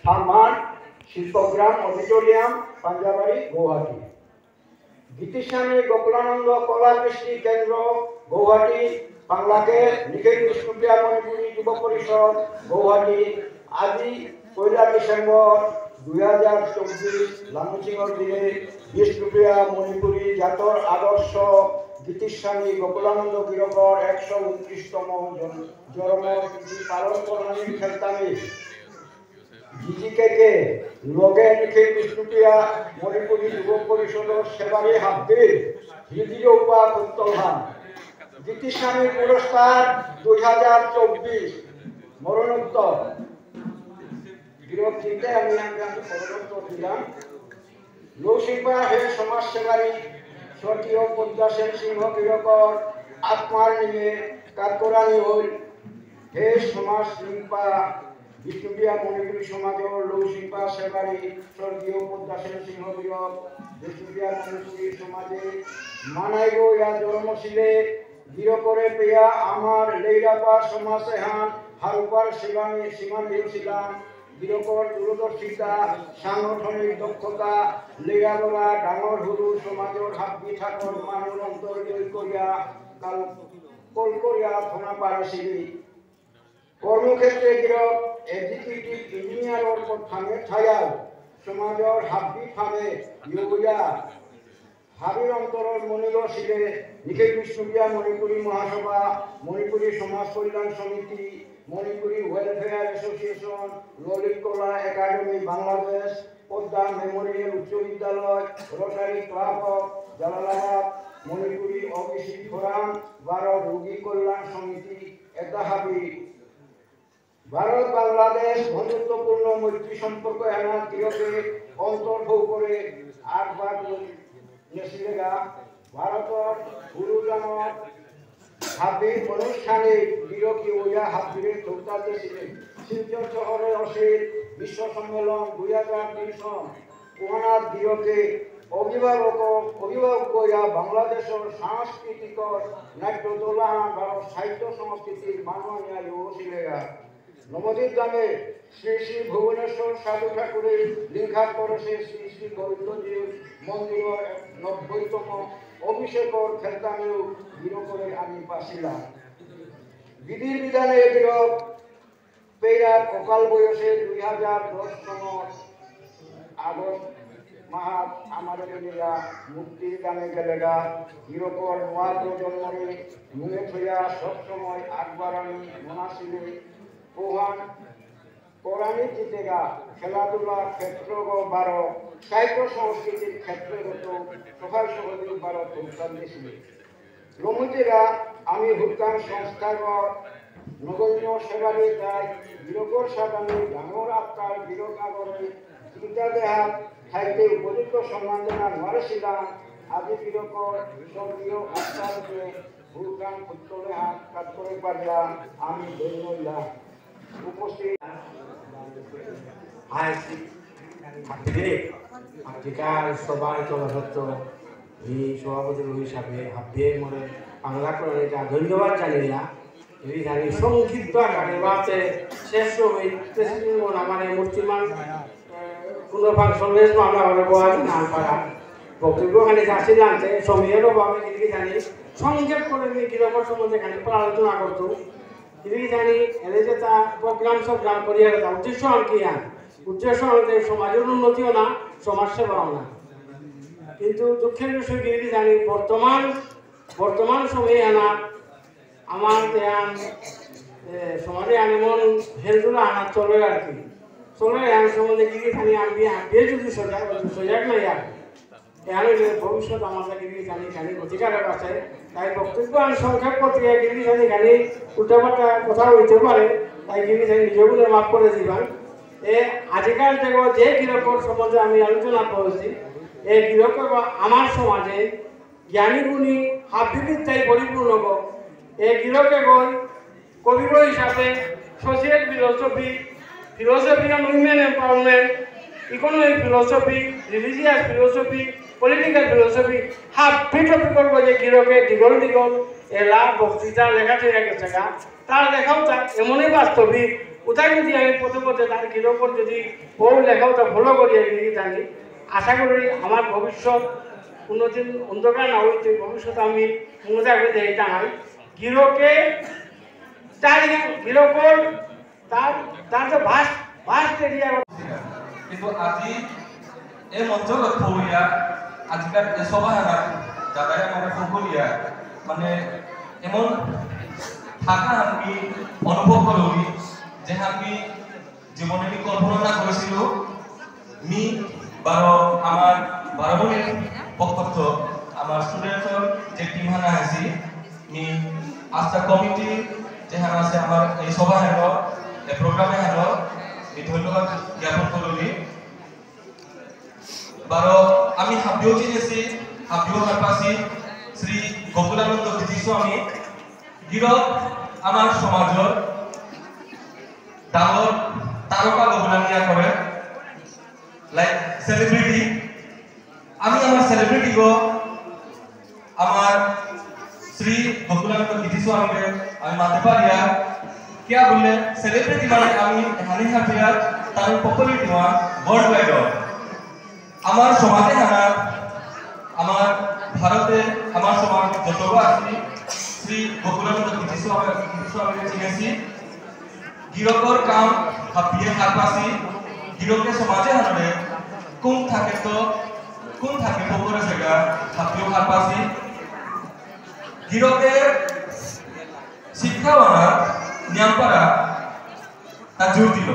সম্মান শিল্পগ্রাম auditorium পাঞ্জাবাড়ি Guwahati. Gitiswami Gokulananda কলা কৃষ্টি কেন্দ্র গুয়াহাটি বাংলাকে নিখিল বিষ্ণুপ্রিয়া মণিপুরী যুব পরিষদ গুয়াহাটি। আজি 1 ডিসেম্বর 2024 লামুচিঙর দিনে বিষ্ণুপ্রিয়া মণিপুরী জাতর আদর্শ গীতিস্বামী গোকুলানন্দ গিরকর 129তম জন্মতিথি পালন করার খেলতামি জিজিকে লগে নিখিল বিষ্ণুপ্রিয়া মণিপুরী যুব পরিষদের সেবারে হাব্বে হৃদয় উপা উত্তলহান গীতিস্বামী পুরস্কার 2024 মরণোত্তর বিরক্তিতে আমি মরণোত্তর দিলাম। লৌশিল্পা হে সমাজসেবারী স্বর্গীয় পদ্মাসেন সিংহ গিরকর আত্মার নিয়ে কাতরানি হইল। হে সমাজ শিল্পা বিষ্ণুপ্রিয়া মণিপুরী সমাজের লৌশিল্পা সেবারী স্বর্গীয় পদ্মাসেন সিংহ গিরক বিষ্ণুপ্রিয়া মণিপুরী সমাজে মানাইব ইয়া জন্মশীলে গিরকরে পেয়া আমার লেইরাপার সমাজে হান হারুপার সীমানে ছিলাম। গিরকর দূরদর্শিতা সাংগঠনিক দক্ষতা লেইরাবলা ডাঙর হুরু সমাজের হাব্বি ঠাকুর মানুষ অন্তর করিয়া কল করিয়া থানা পারেছিলি। কর্মক্ষেত্রে গিরক এক্সিকিউটিভ ইঞ্জিনিয়ারের থামে ঠায়াল সমাজের হাব্বি থামে ইউয়া হাবির অন্তরের মনির শিলে নিখিল বিষ্ণুপ্রিয়া মণিপুরী মহাসভা মণিপুরী সমাজ কল্যাণ সমিতি মণিপুরী ওয়েলফেয়ার অ্যাসোসিয়েশন ললিত কলা একাডেমি বাংলাদেশ পদ্মা মেমোরিয়াল উচ্চ বিদ্যালয় rotary club of Jalalabad Manipuri OBC forum Bharat রোগী কল্যাণ সমিতি এটা হাবি ভারত বাংলাদেশ বন্ধুত্বপূর্ণ মৈত্রী সম্পর্ক এনা গিরকে অন্তর্ভুক্ত করে 8 ভাগ নেছিলেগা। ভারতের গুরুজনক হাবির অনুষ্ঠানে গিরকি ওয়া হাবিরে যোগদান ছিলেন। শিলচর শহরে অসিল বিশ্ব সম্মেলন 2003 কোহনাথ গিরকে অভিভাবক বাংলাদেশের সাংস্কৃতিক নাট্য দোলান ভারত সাহিত্য সংস্কৃতির মাননীয় ছিলেগা। নবদ্বীপ গ্রামে শ্রী শ্রী ভুবনেশ্বর সাধু ঠাকুরের লিঙ্ঘাত পরশে শ্রী শ্রী গোবিন্দজির মন্দিরের 90তম অভিষেকর খেলতামেও গিরকরে আমি পাছিলাম। বিধির বিধানে গিরক পেয়া অকাল বয়সে 2010 সনের আগস্ট মাহাত আমাদের নিয়া মুক্তির গানে গেলেগা। গিরকর নোয়া প্রজন্মরে মুখে থইয়া সবসময় আগবাড়ানি মনাশিলে প্রধান পৌরাণী জিতেগা খেলাধুলা ক্ষেত্র বারো সাহিত্য সংস্কৃতির ক্ষেত্রগত সকাল সহযোগী বারো যোগদান দিয়েছিল। রমুজিরা আমি ভুটান সংস্থাগর নগণ্য সেবারে যাই গিরকর সাধারণ ডাঙর আত্মার গিরক আগরে চিন্তা দেহাত খাইতে উপযুক্ত সম্মান দেওয়া নরেছিলাম। আজি গিরকর স্বর্গীয় আত্মারকে ভুটান উত্তরে হাত কাজ করে পারলাম আমি ধন্যবাদ উপস্থিত আজকাল সবার চলচ্চিত্র এই সভাপতি হিসাবে হাবিয়ে মনে বাংলা করে ধন্যবাদ জানিয়া এই জানি সংক্ষিপ্ত আকারে বাতে শেষ হইতে মানে মূর্তিমান কোনো ফাংশন বেশ আমরা হলে গোয়াতে নাম পারা বক্তব্যখানে যাচ্ছি জানতে সময়ের অভাবে কিন্তু জানি সংক্ষেপ করে গিরকর সম্বন্ধে খানি আলোচনা করতো কিন্তু জানি এদের যে তা প্রোগ্রাম সগ্রাম করিয়া তা উদ্দেশ্য আর কি উদ্দেশ্য আমাদের সমাজের উন্নতিও না সমাজ সেবাও না। কিন্তু দুঃখের বিষয় কিন্তু জানি বর্তমান সময়ে আনা আমার ধ্যান সমাজে এমন হেলগুলো আনা চলে আর কি চলে আমি সম্বন্ধে কিন্তু জানি আমি হাবিয়ে যদি সজাগ নাই আর এখানে ভবিষ্যৎ আমাদের কিন্তু জানি জানি অধিকারের আছে। তাই বক্তব্য আমি সংক্ষেপ করতে গিয়ে কিন্তু জানি জানি উল্টাপাল্টা কথা হইতে পারে তাই কিন্তু জানি নিজগুলো মাফ করে দিবেন। আজকাল থেকে যে গিরকর সম্বন্ধে আমি আলোচনা করেছি এই গিরকর আমার সমাজে জ্ঞানী গুণী হাবিবিদ্যায় পরিপূর্ণ এই গিরকে গই কবির হিসাবে social philosophy on women empowerment economic philosophy religious philosophy political philosophy হাবি টপিকর যে গিরকে দীঘল এলা বক্তৃতা লেখা থেকে গেছে তার দেখাও তা এমনই বাস্তবিক ওটাই যদি আমি প্রথমত তার গিরকর যদি বউ লেখাওটা ফলো করি জানি আশা করি আমার ভবিষ্যৎ কোনোদিন অন্ধকার না হইতে ভবিষ্যৎ আমি মজা করে এটা হয় গিরকে তার গিরকর তার তার যে ভাস্ট এরিয়া কিন্তু আজি এই মঞ্চ লক্ষ্য করিয়া আজিকাল এই সভাহারা যারা আমাকে সকলিয়া মানে এমন থাকা আমি অনুভব করি যে আমি জীবনে আমি কল্পনা না করেছিল মি আমার 12 মিনিট বক্তব্য আমার স্টুডেন্টর যে টিম হানা আছে মি আস্থা কমিটি যে হানা আছে আমার এই সভা হানো এই প্রোগ্রামে হানো এই ধন্যবাদ জ্ঞাপন করি আমি হাবিও চিনেছি হাবিও হারপাছি শ্রী গোকুলানন্দ গীতি স্বামী গিরক আমার সমাজৰ ডাঙৰ তারকা অবদানিয়া করে লাইক সেলিব্রিটি আমি আমার সেলিব্রিটি গো আমার শ্রী গোকুলানন্দ গীতি স্বামীকে আমি মানতে পারিয়া क्या बोले सेलिब्रिटी মানে আমি হানি হাফিয়া তার পপুলারিটি ওয়ান ওয়ার্ল্ড ওয়াইড আমার সমাজে হানা আমার ভারতে আমার সমাজ যতবা আছে শ্রী গোকুলানন্দ গীতি স্বামীকে চিনেছি গিরকর কাম হাফিয়ে হারপাছি গিরকে সমাজে হানলে কোন থাকে পপুলার জায়গা হাফিয়ে হারপাছি গিরকে শিক্ষা বানা নিয়মপাড়া তা জোর দিল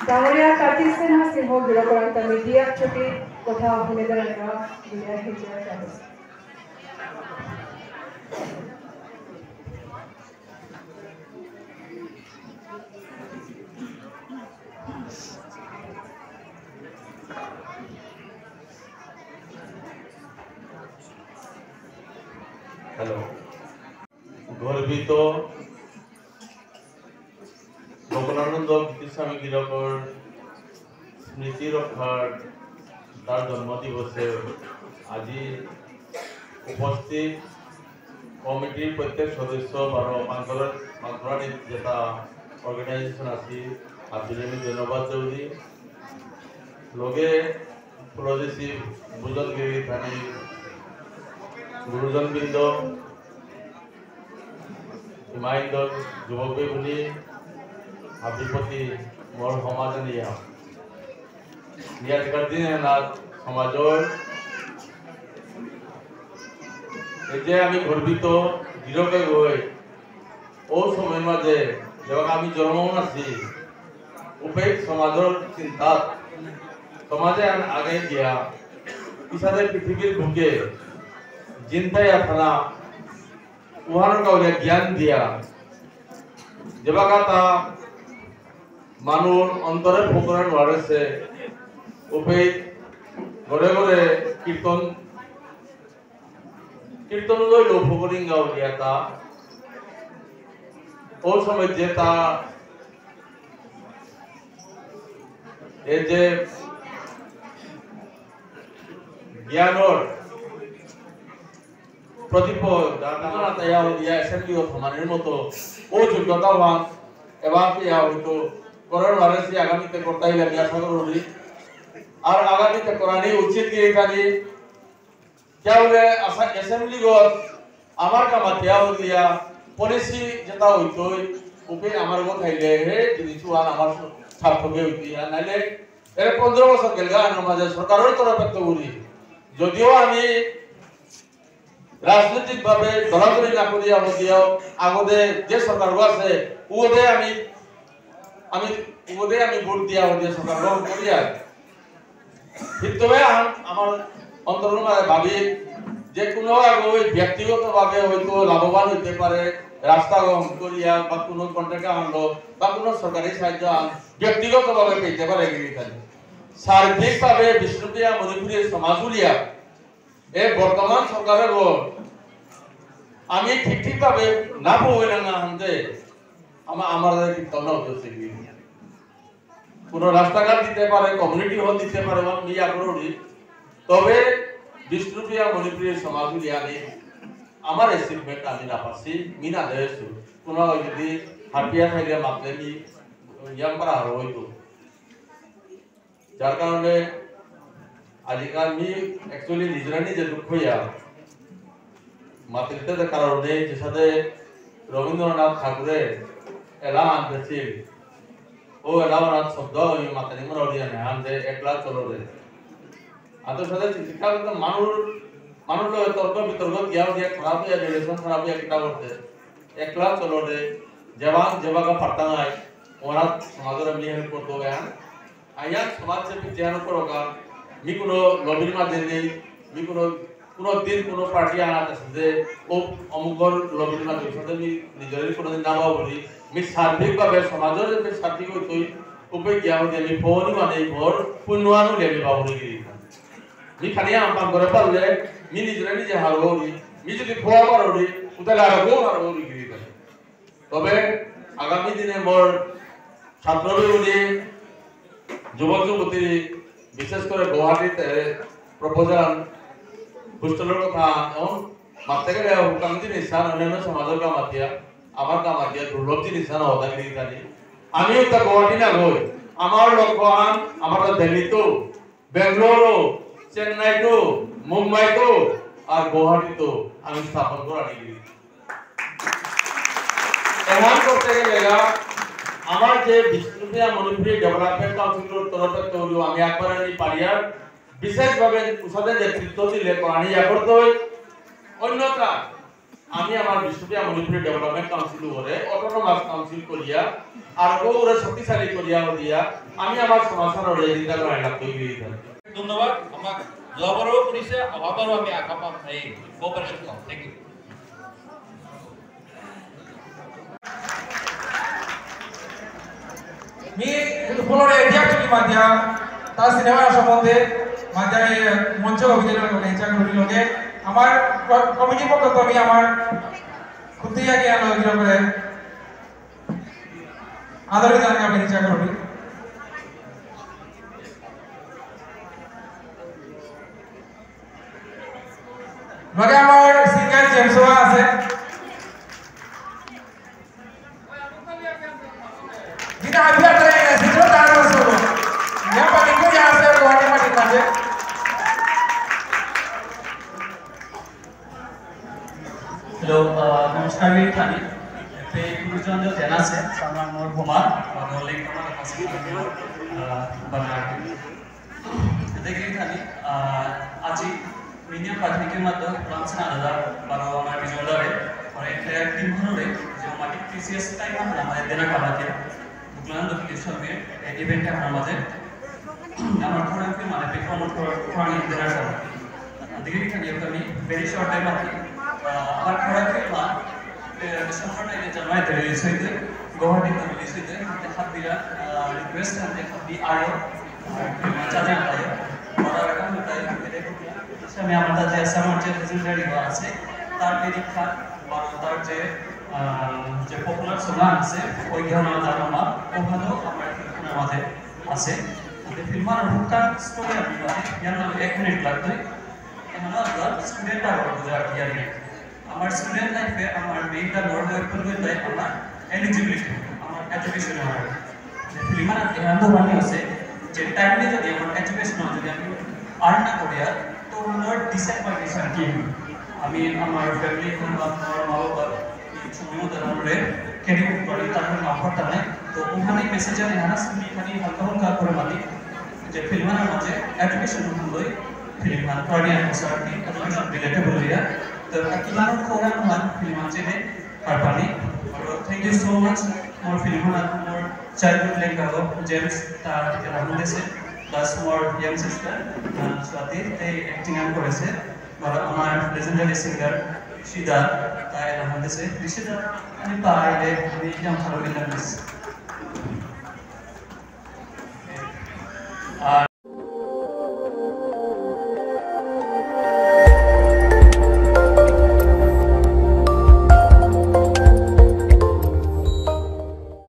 Damoria Katisena Simho Gilokanta Media Chuti Kotha Hunedara Vidya Hijra Katis. Hello গর্বিত গোকুলানন্দ গীতি স্বামী গিরকর স্মৃতি রক্ষার তার জন্মদিবসে আজি উপস্থিত কমিটির প্রত্যেক সদস্য মানকরানি যেটা অর্গানাইজেশন আছে আপনাদের আমি ধন্যবাদ চৌধুরী লগে প্রদেশী বুজনগিরি থানি গুরুজনবৃন্দ হিমায়িত যুৱক বুলি আপনার প্রতি মোর সমাজে নিয়াজকার দিনে সমাজের এই যে আমি গর্বিত গিরকে গই ও সময় মাঝে যখন আমি জন্ম আছি উপেক সমাজের চিন্তা সমাজে আগে গিয়া পিছাতে পৃথিবীর বুকে চিন্তায় আপনারা উহার কাউকে জ্ঞান দিয়া যেবাকা মানুষ অন্তরে ফোকরা নোৱাৰেছে উপে ঘৰে ঘৰে কীৰ্তন লৈ ফোকৰিং গাও দিয়া তা ও সময় যে তা এই যে জ্ঞানৰ প্রতিপদ অ্যাসেম্বলি সমানের মতো ও যোগ্যতাবান এবং হয়তো করার ভারসি আগামীতে করতে হইলে আমি আশা করি আর আগামীতে করানি উচিত কি এখানে क्या बोले असेंबली गो আমার কামা দেয়া দিয়া পলিসি যেটা হইতো ওপে আমার গো খাইলে হে জিনিসু আর আমার ছাত্রকে হইতি নাইলে এর 15 বছর গেলগা আমাদের সরকারের তরফে তো উনি যদিও আমি রাজনৈতিক ভাবে দলাদলি না করি আমাদের আগতে যে সরকার আছে ওদের আমি আমি ভোট দিয়া সরকার গ্রহণ করিয়া তবে আমার অন্তরের মাঝে ভাবি যে কোনো ব্যক্তিগতভাবে হয়তো লাভবান হইতে পারে রাস্তা গ্রহণ করিয়া বা কোনো কন্ট্রাক্টর আনলো বা কোনো সরকারি সাহায্য ব্যক্তিগতভাবে পেতে পারে সার্বিকভাবে বিষ্ণুপ্রিয়া মণিপুরের সমাজগুলিয়া এই বর্তমান সরকারের আমি ঠিকভাবে না বই না আনতে আমাদের কীর্তন হচ্ছে কোন রাস্তাঘাট দিতে পারে কমিউনিটি হল দিতে পারে তবে বিষ্ণুপ্রিয়া মণিপুরের সমাজগুলি আমি আমার এসিভমেন্ট আমি না পাচ্ছি মিনা দেয়ছো কোনো যদি হাটিয়া থাকলে মাত্রে ইয়াম করা হইতো যার কারণে আজকাল আমি অ্যাকচুয়ালি নিজে দুঃখ হইয়া মাতৃত্বের কারণে যে সাথে রবীন্দ্রনাথ ঠাকুরের এলাম আনতেছিল ও এলামনাথ শব্দ মাতানি মনে হলিয়া নেহান যে একলা চলো রে আদর সাথে চিন্তা করতে মানুষ তর্ক বিতর্ক গিয়াও দিয়ে খারাপ হইয়া রিলেশন খারাপ হইয়া কিতা করতে একলা চলো রে যেবাগা পারতা নাই ওরা সমাজের আমি হেল্প করতে হবে আইয়া সমাজ সে ধ্যান করোগা মি কোনো লবির মাঝে নেই মি কোনো দিন কোনো পার্টি আনাতে যে ও অমুকর লবির মাঝে সাথে মি নিজের কোনোদিন নামাও বলি মি সার্বিকভাবে সমাজের যে সার্বিক হইতই উপায় গিয়া হইতে আমি ফোনই মানে ভোর পুণ্যানু লেবি বাবুরি গিরি মি খালি আম্পান করে পারলে মি নিজে হারবি মি যদি খোয়া পারবি তাহলে হারবি গিরি তবে আগামী দিনে মোর ছাত্রবৃন্দ যুবক যুবতী বিশেষ করে গুয়াহাটিতে প্রপোজাল হোস্টেলের কথা এমন মারতে গেলে হুকাম জিনিস অন্যান্য সমাজের কামাতিয়া আমার কামাতিয়া দুর্লভ জিনিস হতাগিরি জানি আমিও তা গুয়াহাটি না গই আমার লক্ষ্য আমার দিল্লি তো বেঙ্গালুরু চেন্নাই তো মুম্বাই তো আর গুয়াহাটি তো আমি স্থাপন করা নিগিরি এমন করতে গেলে আমার যে বিষ্ণুপ্রিয়া মণিপুরী ডেভেলপমেন্ট কাউন্সিলের তরফে তৈরি আমি একবার পারিয়ার বিশেষভাবে উসাদের নেতৃত্ব দিলে পানি করতে হয় অন্যথা আমি আমার বিষ্ণুপ্রিয়া মণিপুরী ডেভেলপমেন্ট কাউন্সিল করে অটোনমাস কাউন্সিল করিয়া আর ওরে শক্তিশালী করিয়া দিয়া আমি আমার সমাজের রেজিস্টা করাই লাভ তৈরি ধন্যবাদ আমাক জবরও করিছে অভাবৰো আমি আশা পাম এই কোঅপারেশন কম থ্যাংক ইউ मी फलोरे एक्चुअली माध्या ता सिनेमा সম্বন্ধে মাধ্যায় মঞ্চ অভিনয় করে ইচ্ছা করি লগে আমার কমিটি পক্ষ থেকে আমি আমার খুতিয়া জ্ঞান অর্জন করে আদরে জানা আমি ইচ্ছা করি লগে আমার সিঙ্গার জেমসোয়া আছে Kita ambil dari situ taruh semua. Yang paling kuat yang saya buat ini macam mana? Hello, namaskar ini kami. Pe kurujan jo jana se sama mor boma, rolling kama kasih benar. Jadi kami aji minyak praktiknya mata langsung ada baru hamaरे बिजोड़ा है और एक team हमारे जो हमारी TCS time हमारे देना कमाते बुकलान documentation में इवेंट है हमारे हमारे थोड़ा पे माने पे प्रमोट करने देना चाहिए देखिए कि कमी वेरी शॉर्ट टाइम आती हमारे थोड़ा पे मान दिसंबर में जनवरी में रिलीज हुई थी गुवाहाटी में रिलीज हुई थी हाथ दिया रिक्वेस्ट करते हाथ भी आयो चाहते हैं आयो और अगर हम बताएं कि देखो আমি আমাদের যে সামার যে লেজেন্ডারি আছে তার নিরীক্ষা বা তার যে পপুলার সং আছে ওই গান তার নাম ওখানেও আমার আমাদের আছে এই ফিল্মার হুকার স্টোরি আমি মানে জানো 1 মিনিট লাগবে এখানে আমরা স্টুডেন্ট আর বুঝা ইয়ারি আমার স্টুডেন্ট লাইফে আমার মেইনটা নর্থ ওয়েস্টার্ন হইতে আমার এলিজিবিলিটি আমার এডুকেশন হয় ফিল্মার এখানে মানে আছে যে টাইমে যদি আমার এডুকেশন যদি আমি আর্ন না করি तो नॉट डिसएडवांटेज की আমি আমার ফ্যামিলি আমার মা বাবা এই ছবিও তারপরে ক্যারিয়ার করে তারপরে অফারটা নাই তো ওখানে মেসেজ আনে হানা শুনি খালি হালকা হালকা করে মালি যে ফিল্মের মাঝে এডুকেশন হলই ফিল্ম মান পড়িয়া সরটি এডুকেশন রিলেটেবল রিয়া তো কিমান কোরান মান ফিল্ম আছে Harpani. Thank you so much more Filipina more childhood like Gago James tar Rahman dese plus more young sister Swati they acting and করেছে আর আমার legendary singer Shida তাই Rahman dese Rishida আমি পাইলে আমি ভালো লাগছে